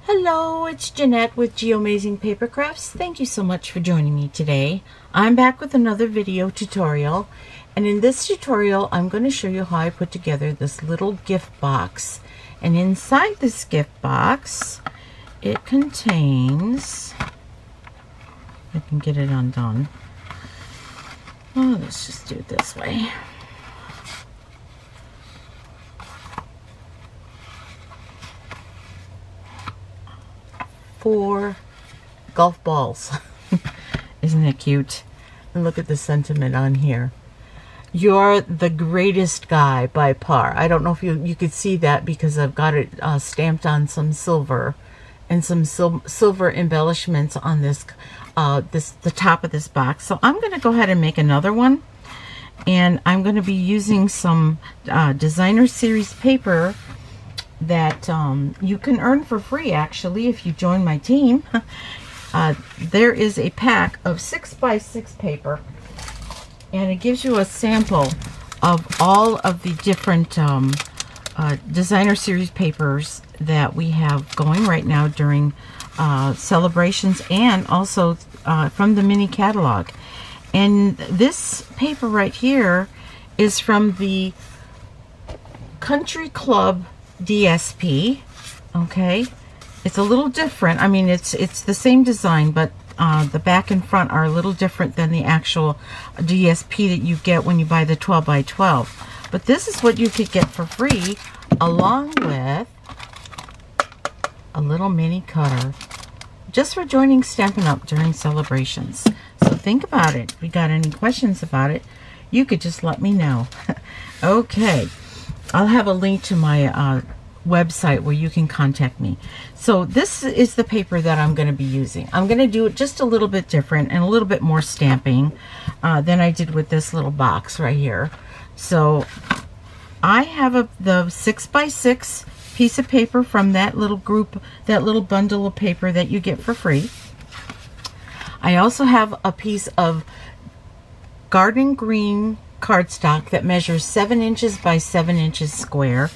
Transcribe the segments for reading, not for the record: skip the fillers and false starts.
Hello, it's Jeanette with Geomazing Paper Crafts. Thank you so much for joining me today. I'm back with another video tutorial, and in this tutorial I'm going to show you how I put together this little gift box. And inside this gift box it contains, I can get it undone. Oh, let's just do it this way. Four golf balls. Isn't that cute? And look at the sentiment on here. You're the greatest guy by par. I don't know if you could see that because I've got it stamped on some silver and some silver embellishments on this the top of this box. So I'm going to go ahead and make another one, and I'm going to be using some designer series paper that you can earn for free actually if you join my team. There is a pack of 6x6 paper, and it gives you a sample of all of the different designer series papers that we have going right now during celebrations, and also from the mini catalog. And this paper right here is from the Country Club DSP. Okay, it's a little different. I mean, it's the same design, but the back and front are a little different than the actual DSP that you get when you buy the 12x12. But this is what you could get for free, along with a little mini cutter, just for joining Stampin' Up during celebrations. So think about it. If you got any questions about it, you could just let me know. Okay, I'll have a link to my website where you can contact me. So this is the paper that I'm going to be using. I'm going to do it just a little bit different and a little bit more stamping than I did with this little box right here. So I have the 6x6 piece of paper from that little group, that little bundle of paper that you get for free. I also have a piece of garden green cardstock that measures 7 inches by 7 inches square.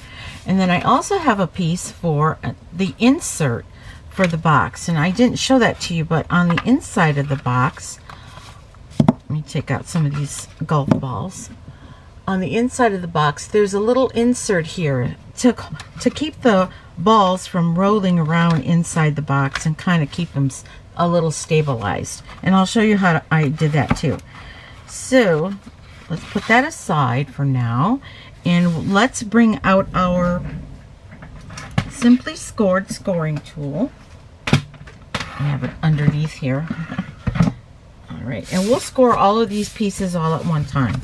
And then I also have a piece for the insert for the box. And I didn't show that to you, but on the inside of the box, let me take out some of these golf balls. On the inside of the box, there's a little insert here to keep the balls from rolling around inside the box and kind of keep them a little stabilized. And I'll show you how I did that too. So let's put that aside for now, and let's bring out our Simply Scored scoring tool. I have it underneath here. All right, and we'll score all of these pieces all at one time.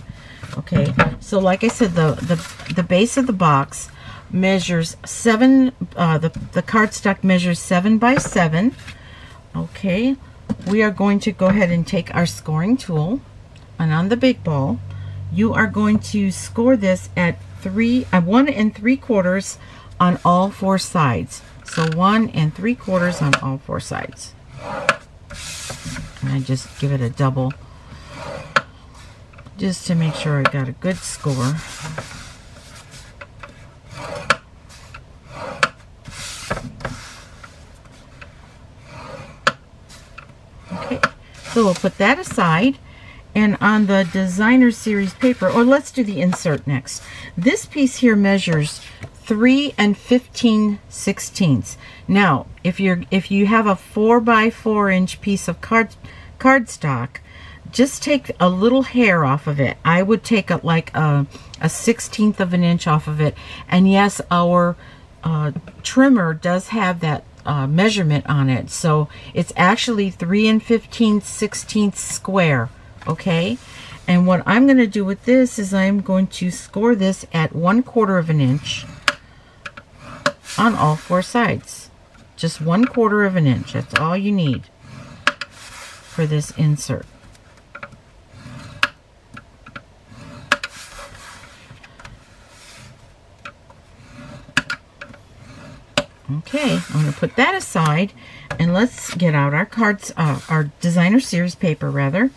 Okay, so like I said, the base of the box measures 7. The cardstock measures 7 by 7. Okay, we are going to go ahead and take our scoring tool, and on the big ball, you are going to score this at 1 3/4 on all 4 sides. So 1 3/4 on all 4 sides. And I just give it a double, just to make sure I got a good score. Okay, so we'll put that aside. And on the designer series paper, or let's do the insert next. This piece here measures 3 15/16. Now, if you have a 4x4 inch piece of cardstock, just take a little hair off of it. I would take like a 1/16 of an inch off of it. And yes, our trimmer does have that measurement on it, so it's actually 3 15/16 square. Okay, and what I'm going to do with this is I'm going to score this at 1/4 of an inch on all 4 sides. Just 1/4 of an inch. That's all you need for this insert. Okay, I'm going to put that aside, and let's get out our cards, our designer series paper rather.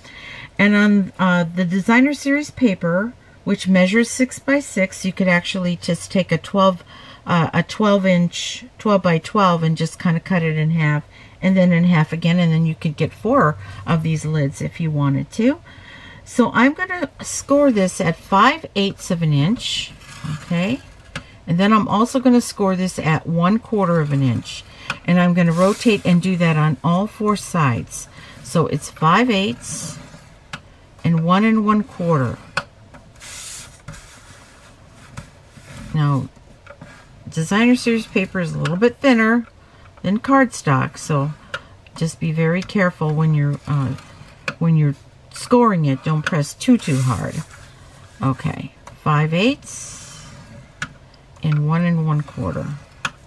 And on the designer series paper, which measures 6x6, you could actually just take a 12 a 12-inch, 12 by 12, and just kind of cut it in half, and then in half again, and then you could get 4 of these lids if you wanted to. So I'm going to score this at 5/8 of an inch, okay? And then I'm also going to score this at 1/4 of an inch. And I'm going to rotate and do that on all 4 sides. So it's 5/8 and 1 1/4. Now, designer series paper is a little bit thinner than cardstock, so just be very careful when you're scoring it. Don't press too hard. Okay, 5/8 and 1 1/4.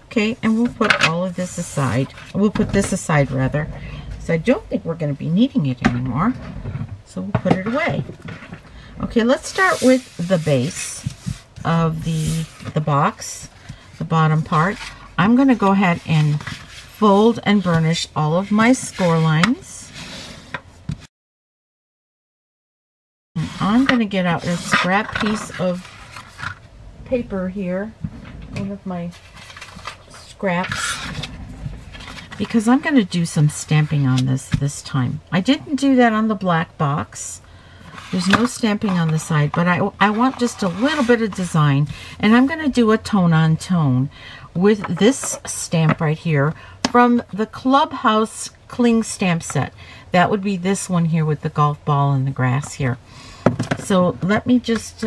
Okay, and we'll put all of this aside. We'll put this aside rather, so I don't think we're going to be needing it anymore. So we'll put it away. Okay, let's start with the base of the box, the bottom part. I'm going to go ahead and fold and burnish all of my score lines. And I'm going to get out a scrap piece of paper here, one of my scraps, because I'm going to do some stamping on this time. I didn't do that on the black box. There's no stamping on the side, but I want just a little bit of design, and I'm going to do a tone on tone with this stamp right here from the Clubhouse Cling Stamp Set. That would be this one here with the golf ball and the grass here. So let me just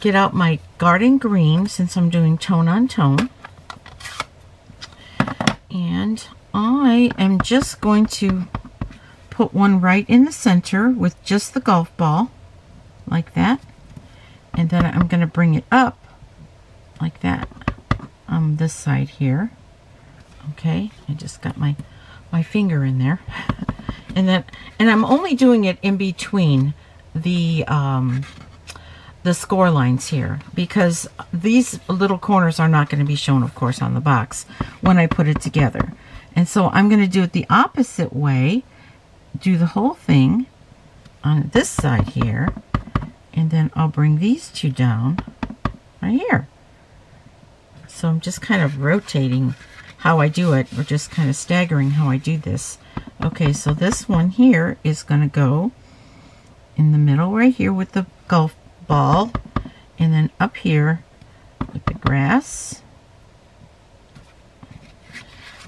get out my Garden Green, since I'm doing tone on tone. And I am just going to put one right in the center with just the golf ball, like that. And then I'm going to bring it up like that on this side here. Okay, I just got my finger in there. and I'm only doing it in between the score lines here, because these little corners are not going to be shown, of course, on the box when I put it together. And so I'm going to do it the opposite way, do the whole thing on this side here, and then I'll bring these 2 down right here. So I'm just kind of rotating how I do it, or just kind of staggering how I do this. Okay, so this one here is going to go in the middle right here with the golf ball, and then up here with the grass,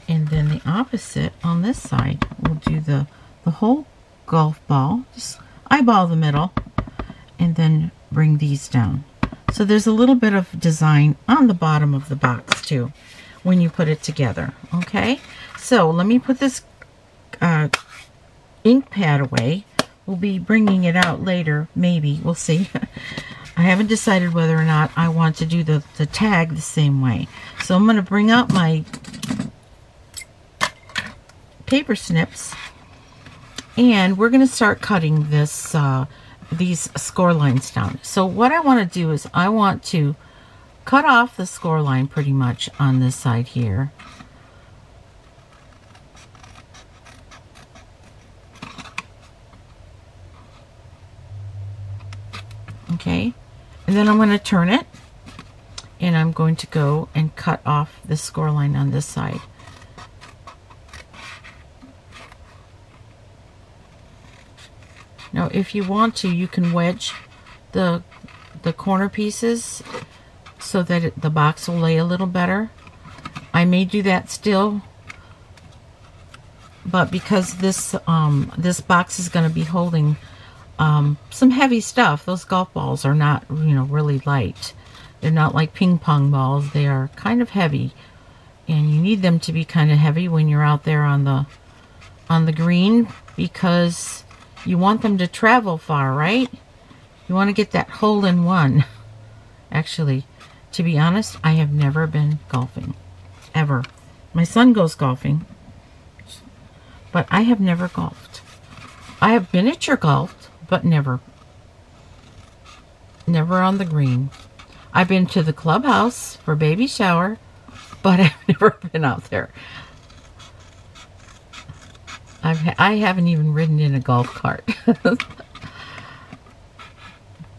and then the opposite on this side. We'll do the whole golf ball, just eyeball the middle, and then bring these down. So there's a little bit of design on the bottom of the box too when you put it together. Okay, so let me put this ink pad away. We'll be bringing it out later, maybe. We'll see. I haven't decided whether or not I want to do the tag the same way. So I'm going to bring out my paper snips, and we're going to start cutting this these score lines down. So what I want to do is I want to cut off the score line pretty much on this side here. Okay, and then I'm going to turn it, and I'm going to go and cut off the score line on this side. Now, if you want to, you can wedge the corner pieces so that the box will lay a little better. I may do that still, but because this this box is going to be holding some heavy stuff. Those golf balls are not, really light. They're not like ping pong balls. They are kind of heavy, and you need them to be kind of heavy when you're out there on the green, because you want them to travel far, right? You want to get that hole in one. Actually, to be honest, I have never been golfing, ever. My son goes golfing, but I have never golfed. I have miniature golfed, but never on the green. I've been to the clubhouse for baby shower, but I've never been out there. I haven't even ridden in a golf cart.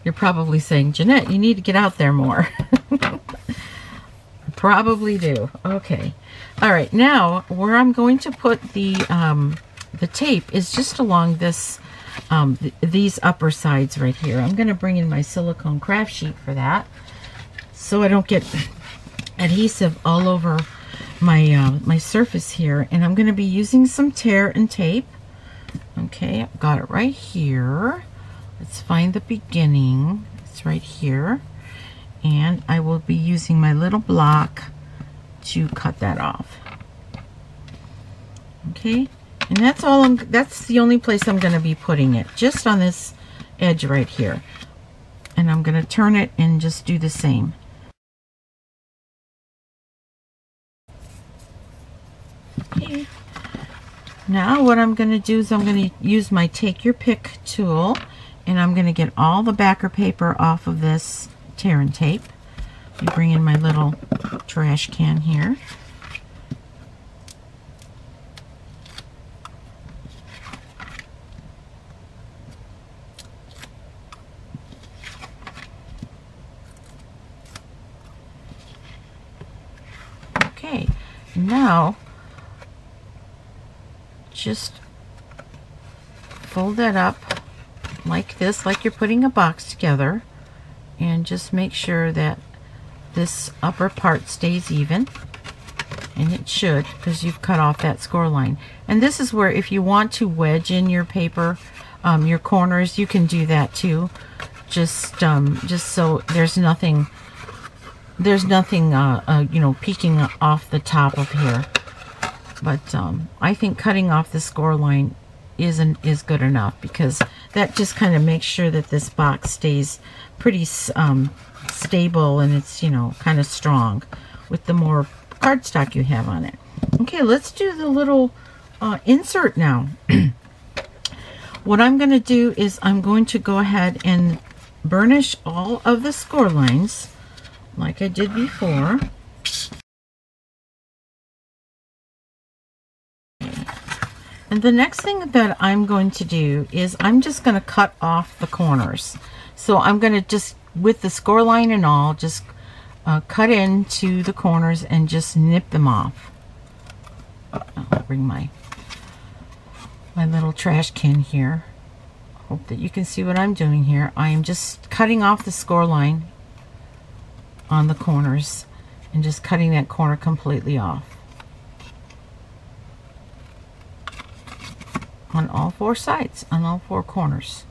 You're probably saying, Jeanette, you need to get out there more. Probably do. Okay. All right. Now, where I'm going to put the tape is just along this, these upper sides right here. I'm going to bring in my silicone craft sheet for that, so I don't get adhesive all over my my surface here. And I'm going to be using some tear and tape. Okay, I've got it right here. Let's find the beginning. It's right here. And I will be using my little block to cut that off. Okay, and that's all that's the only place I'm going to be putting it, just on this edge right here. And I'm going to turn it and just do the same. Okay. Now what I'm going to do is I'm going to use my take your pick tool, and I'm going to get all the backer paper off of this tear and tape. I bring in my little trash can here. Okay, now just fold that up like this, like you're putting a box together. And just make sure that this upper part stays even, and it should, because you've cut off that score line. And this is where, if you want to wedge in your paper, your corners, you can do that too. Just so there's nothing, you know, peeking off the top of here. But I think cutting off the score line is good enough, because that just kind of makes sure that this box stays pretty stable, and it's, you know, kind of strong with the more cardstock you have on it. Okay, let's do the little insert now. What I'm going to do is I'm going to go ahead and burnish all of the score lines like I did before. And the next thing that I'm going to do is I'm just going to cut off the corners. So I'm going to just, with the score line and all, just cut into the corners and just nip them off. I'll bring my little trash can here. Hope that you can see what I'm doing here. I am just cutting off the score line on the corners and just cutting that corner completely off. On all four sides, on all four corners.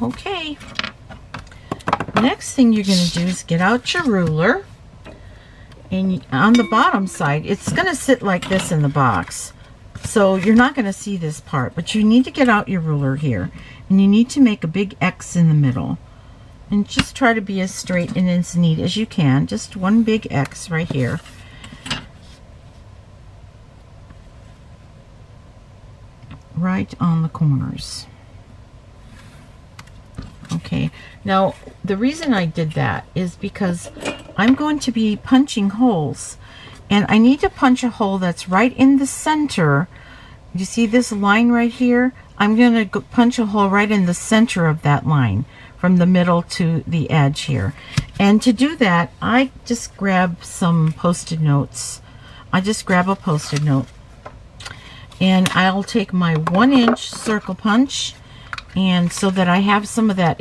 Okay, next thing you're going to do is get out your ruler, and on the bottom side it's going to sit like this in the box, so you're not going to see this part, but you need to get out your ruler here, and you need to make a big X in the middle, and just try to be as straight and as neat as you can. Just one big X right here. Right on the corners. Okay, now the reason I did that is because I'm going to be punching holes, and I need to punch a hole that's right in the center. You see this line right here? I'm going to punch a hole right in the center of that line, from the middle to the edge here. And to do that, I just grab some Post-it notes. I just grab a Post-it note, and I'll take my 1-inch circle punch, and so that I have some of that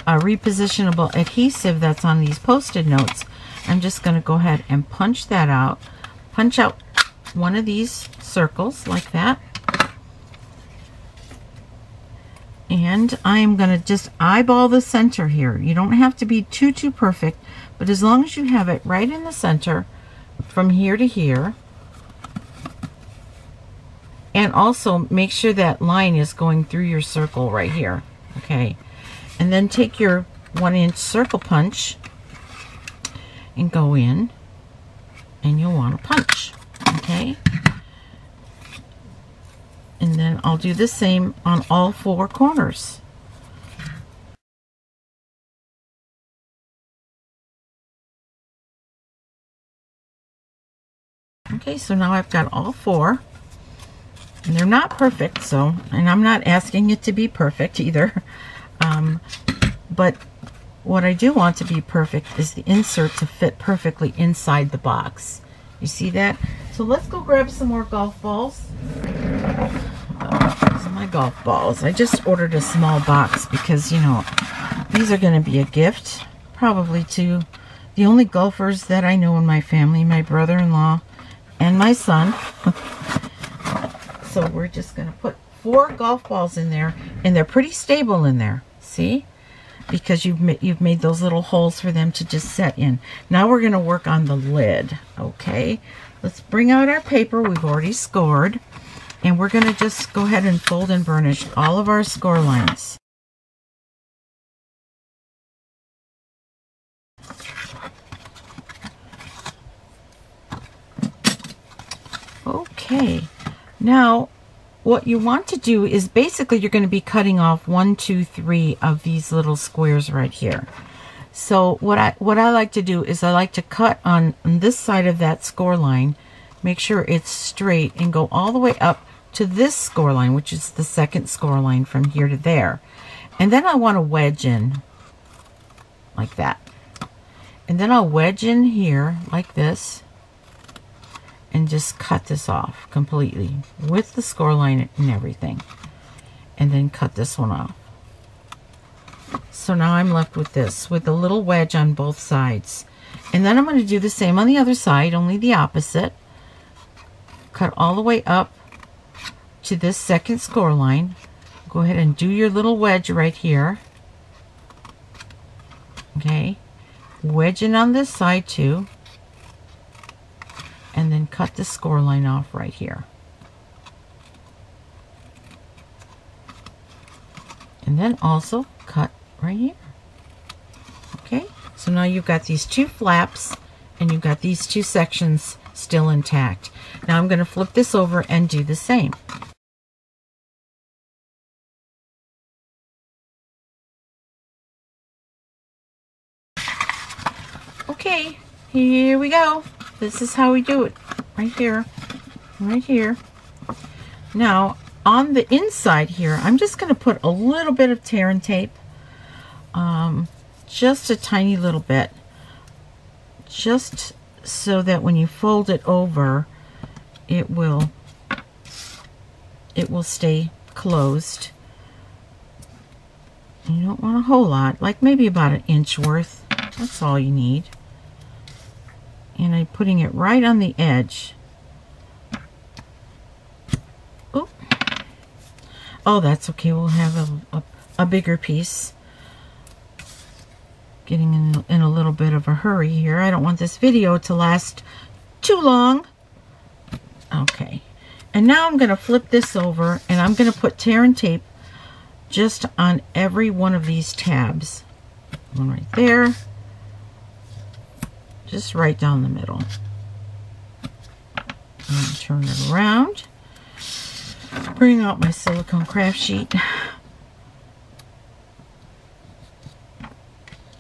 repositionable adhesive that's on these Post-it notes, I'm just going to go ahead and punch that out. Punch out one of these circles like that. And I'm going to just eyeball the center here. You don't have to be too perfect, but as long as you have it right in the center from here to here. And also make sure that line is going through your circle right here. Okay, and then take your 1-inch circle punch and go in, and you'll want to punch. Okay, and then I'll do the same on all 4 corners. Okay, so now I've got all 4. And they're not perfect, so, and I'm not asking it to be perfect either. But what I do want to be perfect is the insert to fit perfectly inside the box. You see that? So let's go grab some more golf balls. These are my golf balls. I just ordered a small box because, you know, these are going to be a gift probably to the only golfers that I know in my family, my brother-in-law and my son. So we're just going to put 4 golf balls in there, and they're pretty stable in there. See? Because you've made those little holes for them to just set in. Now we're going to work on the lid. Okay? Let's bring out our paper we've already scored, and we're going to just go ahead and fold and burnish all of our score lines. Okay, now what you want to do is basically you're going to be cutting off 1, 2, 3 of these little squares right here. So what I like to do is I like to cut on this side of that score line, make sure it's straight, and go all the way up to this score line, which is the second score line from here to there. And then I want to wedge in like that. And then I'll wedge in here like this and just cut this off completely with the score line and everything. And then cut this one off. So now I'm left with this, with a little wedge on both sides. And then I'm going to do the same on the other side, only the opposite. Cut all the way up to this second score line. Go ahead and do your little wedge right here. Okay. Wedge in on this side too. And then cut the score line off right here. And then also cut right here. Okay, so now you've got these 2 flaps and you've got these 2 sections still intact. Now I'm going to flip this over and do the same. Okay, here we go. This is how we do it. Right here. Right here. Now, on the inside here, I'm just going to put a little bit of tear and tape. Just a tiny little bit. Just so that when you fold it over, it will stay closed. You don't want a whole lot, like maybe about 1 inch worth. That's all you need. And I'm putting it right on the edge. Oh, oh, that's okay. We'll have a bigger piece. Getting in a little bit of a hurry here. I don't want this video to last too long. Okay. And now I'm going to flip this over, and I'm going to put tear and tape just on every one of these tabs. One right there. Just right down the middle. And turn it around. Bring out my silicone craft sheet.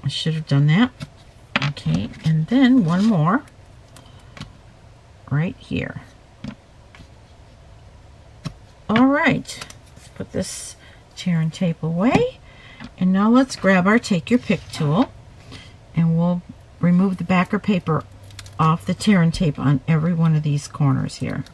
I should have done that. Okay, and then one more right here. All right, let's put this tear and tape away. And now let's grab our Take Your Pick tool, and we'll remove the backer paper off the tear and tape on every one of these corners here.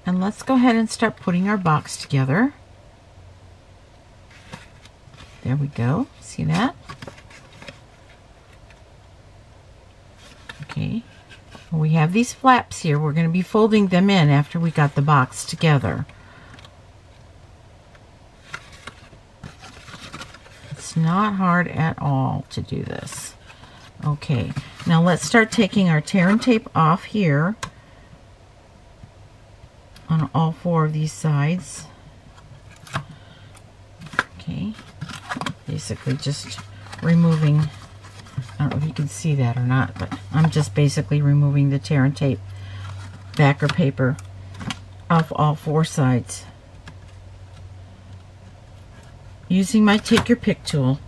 And let's go ahead and start putting our box together. There we go. See that? Okay, we have these flaps here. We're going to be folding them in after we got the box together. It's not hard at all to do this. Okay, now let's start taking our tear and tape off here on all 4 of these sides. Okay, basically just removing, I don't know if you can see that or not, but I'm just basically removing the tear and tape backer paper off all 4 sides. Using my Take Your Pick tool.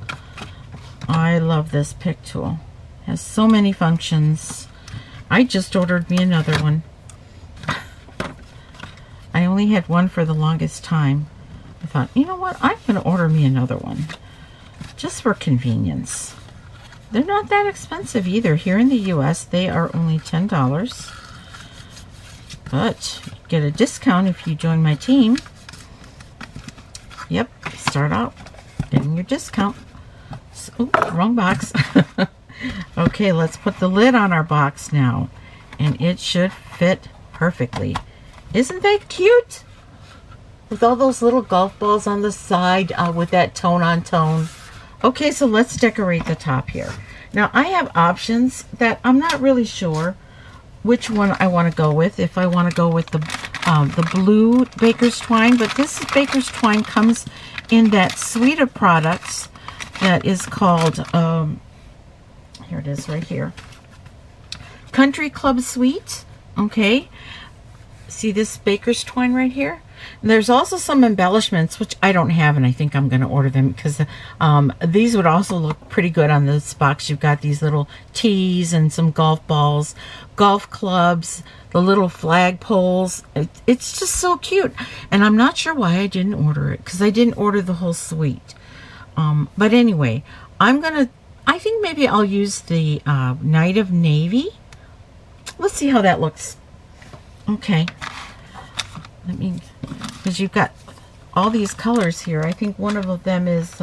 I love this pick tool. It has so many functions. I just ordered me another one. I only had one for the longest time. I thought, you know what? I'm going to order me another one. Just for convenience. They're not that expensive either. Here in the US, they are only $10. But you get a discount if you join my team. Yep, start out getting your discount. So, oops, wrong box. Okay, let's put the lid on our box now. And it should fit perfectly. Isn't that cute? With all those little golf balls on the side with that tone on tone. Okay, so let's decorate the top here. Now, I have options that I'm not really sure which one I want to go with. If I want to go with the blue baker's twine. But this baker's twine comes in that suite of products that is called, here it is right here. Country Club Suite. Okay. See this baker's twine right here? And there's also some embellishments, which I don't have, and I think I'm going to order them because these would also look pretty good on this box. You've got these little tees and some golf balls, golf clubs, the little flag poles. It's just so cute. And I'm not sure why I didn't order it because I didn't order the whole suite. But anyway, I think maybe I'll use the Night of Navy. Let's see how that looks. Okay. Because you've got all these colors here. I think one of them is,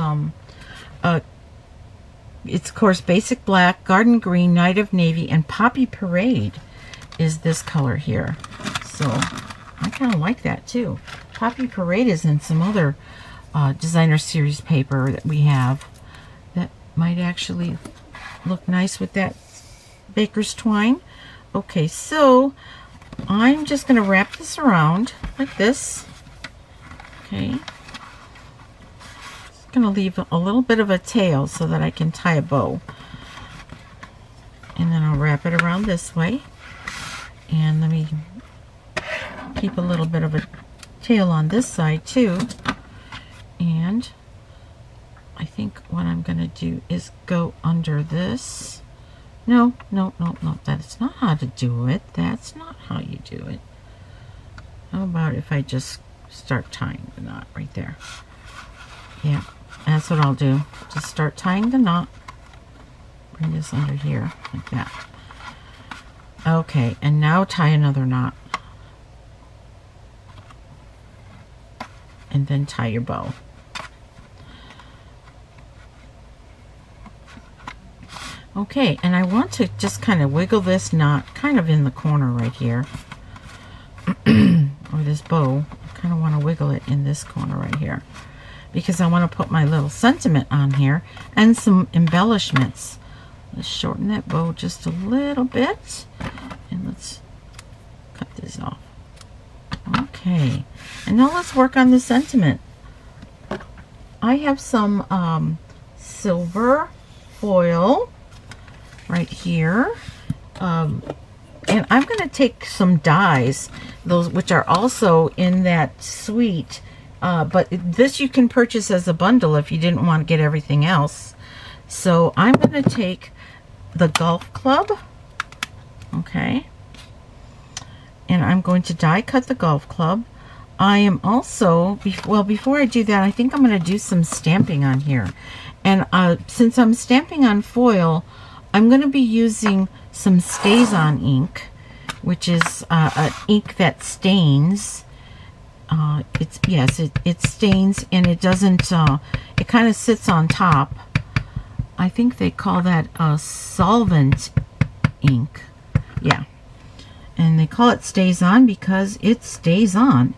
it's of course Basic Black, Garden Green, Night of Navy, and Poppy Parade is this color here. So I kind of like that too. Poppy Parade is in some other designer series paper that we have that might actually look nice with that baker's twine. Okay, so I'm just going to wrap this around like this. Okay. Just going to leave a little bit of a tail so that I can tie a bow. And then I'll wrap it around this way. And let me keep a little bit of a tail on this side too. And I think what I'm going to do is go under this. No, that's not how to do it. That's not how you do it. How about if I just start tying the knot right there? Yeah, that's what I'll do. Just start tying the knot. Bring this under here, like that. Okay, and now tie another knot. And then tie your bow. Okay, and I want to just kind of wiggle this knot kind of in the corner right here. Or this bow. I kind of want to wiggle it in this corner right here. Because I want to put my little sentiment on here and some embellishments. Let's shorten that bow just a little bit. And let's cut this off. Okay, and now let's work on the sentiment. I have some silver foil right here, and I'm going to take some dies, those which are also in that suite, but this you can purchase as a bundle if you didn't want to get everything else. So I'm going to take the golf club, okay, and I'm going to die cut the golf club. I am also, well, before I do that, I think I'm going to do some stamping on here. And since I'm stamping on foil, I'm going to be using some StazOn ink, which is an ink that stains. It stains, and it doesn't, it kind of sits on top. I think they call that solvent ink. Yeah. And they call it StazOn because it stays on.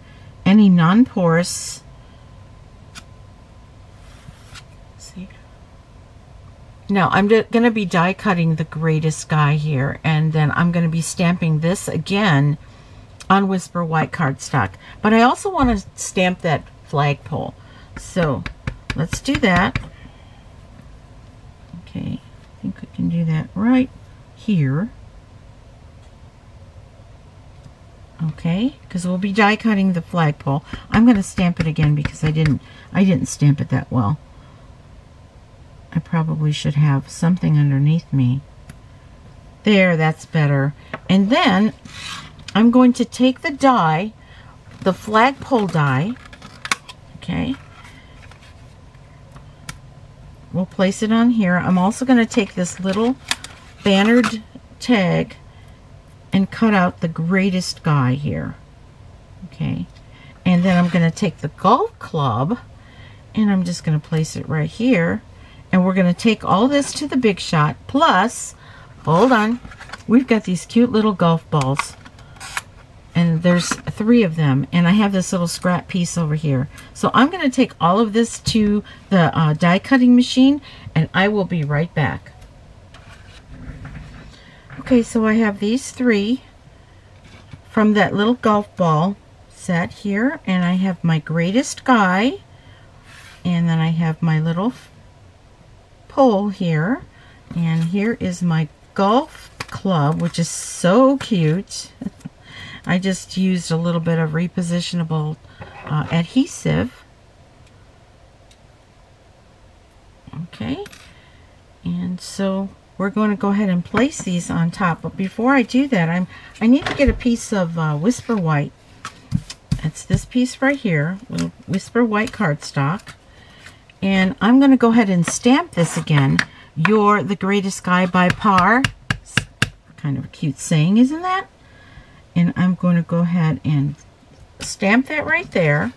Any non-porous, see. Now I'm going to be die cutting the Greatest Sky here, and then I'm going to be stamping this again on Whisper White cardstock. But I also want to stamp that flagpole. So let's do that. Okay, I think we can do that right here. Okay, because we'll be die cutting the flagpole. I'm going to stamp it again because I didn't stamp it that well. I probably should have something underneath me. There, that's better. And then I'm going to take the die, the flagpole die, okay. We'll place it on here. I'm also going to take this little bannered tag and cut out the greatest guy here, okay. And then I'm going to take the golf club and I'm just going to place it right here. And we're going to take all this to the Big Shot. Plus, hold on, we've got these cute little golf balls. And there's 3 of them. And I have this little scrap piece over here. So I'm going to take all of this to the die cutting machine. And I will be right back. Okay, so I have these 3 from that little golf ball set here. And I have my greatest guy. And then I have my little pole here, and here is my golf club, which is so cute. I just used a little bit of repositionable adhesive. Okay, and so we're going to go ahead and place these on top, but before I do that, I need to get a piece of Whisper White. It's this piece right here, little Whisper White cardstock. And I'm going to go ahead and stamp this again. You're the greatest guy by par. It's kind of a cute saying, isn't that? And I'm going to go ahead and stamp that right there.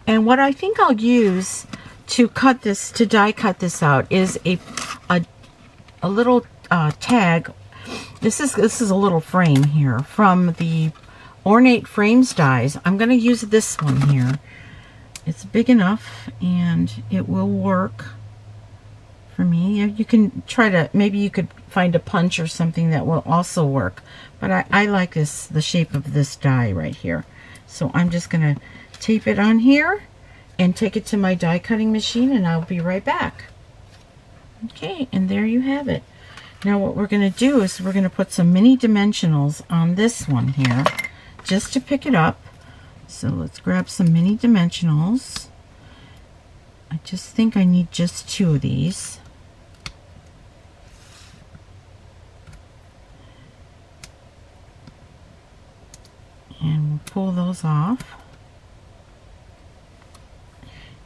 And what I think I'll use to cut this, to die cut this out, is a little tag. This is a little frame here from the Ornate Frames dies. I'm going to use this one here. It's big enough and it will work for me. You can try to, maybe you could find a punch or something that will also work. But I like this, the shape of this die right here. So I'm just going to tape it on here and take it to my die cutting machine, and I'll be right back. Okay, and there you have it. Now what we're going to do is we're going to put some mini dimensionals on this one here just to pick it up. So let's grab some mini dimensionals. I just think I need just 2 of these. And we'll pull those off.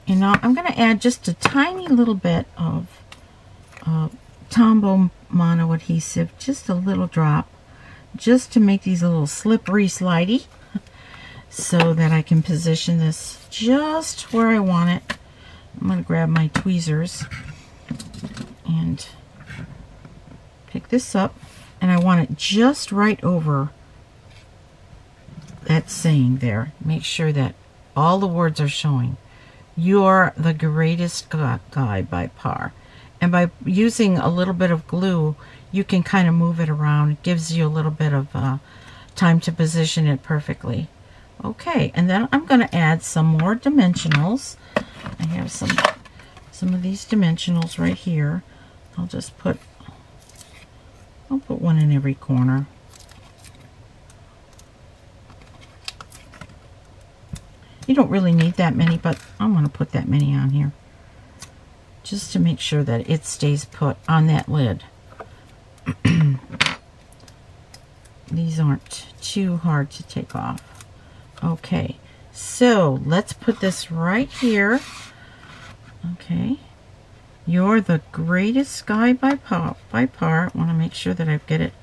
And now I'm going to add just a tiny little bit of Tombow mono adhesive, just a little drop, just to make these a little slippery slidey, so that I can position this just where I want it. I'm going to grab my tweezers and pick this up, and I want it just right over that saying there. Make sure that all the words are showing. You're the greatest guy by par. And by using a little bit of glue, you can kind of move it around. It gives you a little bit of time to position it perfectly. Okay, and then I'm going to add some more dimensionals. I have some of these dimensionals right here. I'll put one in every corner. You don't really need that many, but I'm going to put that many on here just to make sure that it stays put on that lid. These aren't too hard to take off. Okay, so let's put this right here. Okay, you're the greatest guy by par. I want to make sure that I get it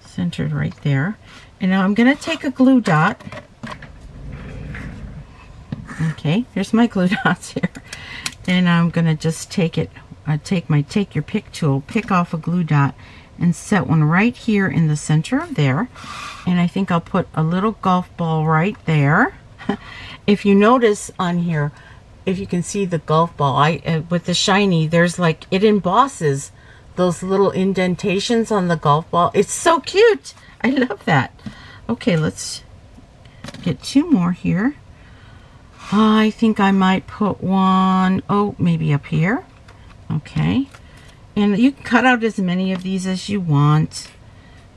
centered right there. And now I'm going to take a glue dot. Okay, here's my glue dots here. And I'm going to just take it, take your pick tool, pick off a glue dot, and set one right here in the center of there. And I think I'll put a little golf ball right there. If you notice on here, if you can see the golf ball, with the shiny, there's like, it embosses those little indentations on the golf ball. It's so cute. I love that. Okay, let's get 2 more here. I think I might put one, maybe up here. Okay. And you can cut out as many of these as you want.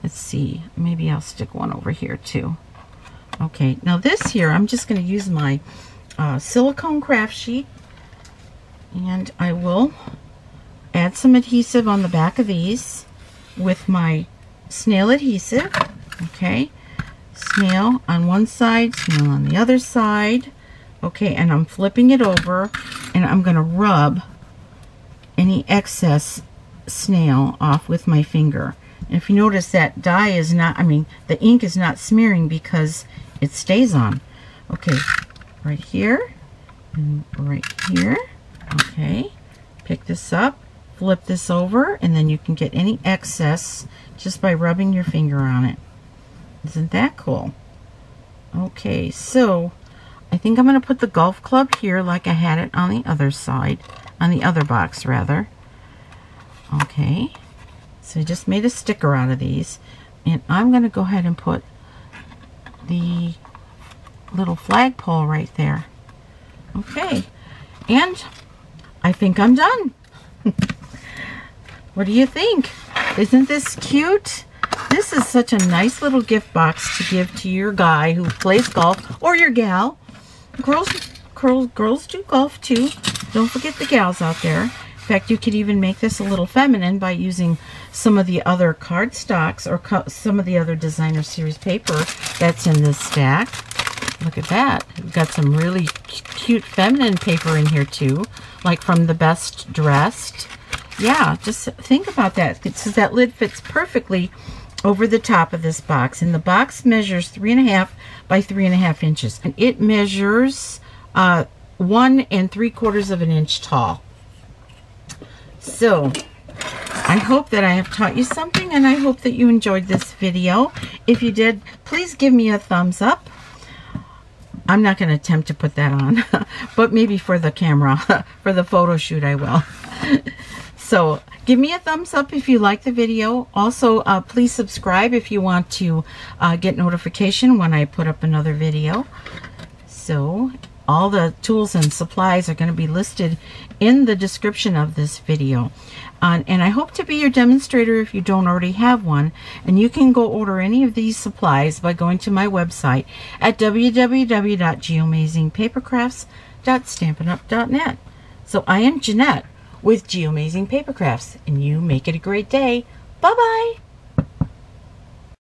Let's see. Maybe I'll stick one over here too. Okay. Now this here, I'm just going to use my silicone craft sheet. And I will add some adhesive on the back of these with my snail adhesive. Okay, snail on one side, snail on the other side. Okay, and I'm flipping it over, and I'm going to rub any excess snail off with my finger. And if you notice, that dye is not, the ink is not smearing because it stays on. Okay, right here and right here. Okay, pick this up, flip this over, and then you can get any excess just by rubbing your finger on it. Isn't that cool? Okay, so I think I'm going to put the golf club here like I had it on the other side, on the other box rather. Okay, so I just made a sticker out of these, and I'm going to go ahead and put the little flagpole right there. Okay, and I think I'm done. What do you think? Isn't this cute? This is such a nice little gift box to give to your guy who plays golf, or your gal. Girls do golf too. Don't forget the gals out there. In fact, you could even make this a little feminine by using some of the other cardstocks or some of the other designer series paper that's in this stack. Look at that. We've got some really cute feminine paper in here too, like from The Best Dressed. Yeah, just think about that. So that lid fits perfectly over the top of this box, and the box measures 3.5 by 3.5 inches, and it measures 1 3/4 of an inch tall. So I hope that I have taught you something, and I hope that you enjoyed this video. If you did, please give me a thumbs up. I'm not going to attempt to put that on, but maybe for the camera, for the photo shoot I will. So give me a thumbs up if you like the video. Also, please subscribe if you want to get notification when I put up another video. So all the tools and supplies are going to be listed in the description of this video. And I hope to be your demonstrator if you don't already have one. And you can go order any of these supplies by going to my website at www.geomazingpapercrafts.stampinup.net. So I am Jeanette with Geomazing Papercrafts, and you make it a great day. Bye-bye.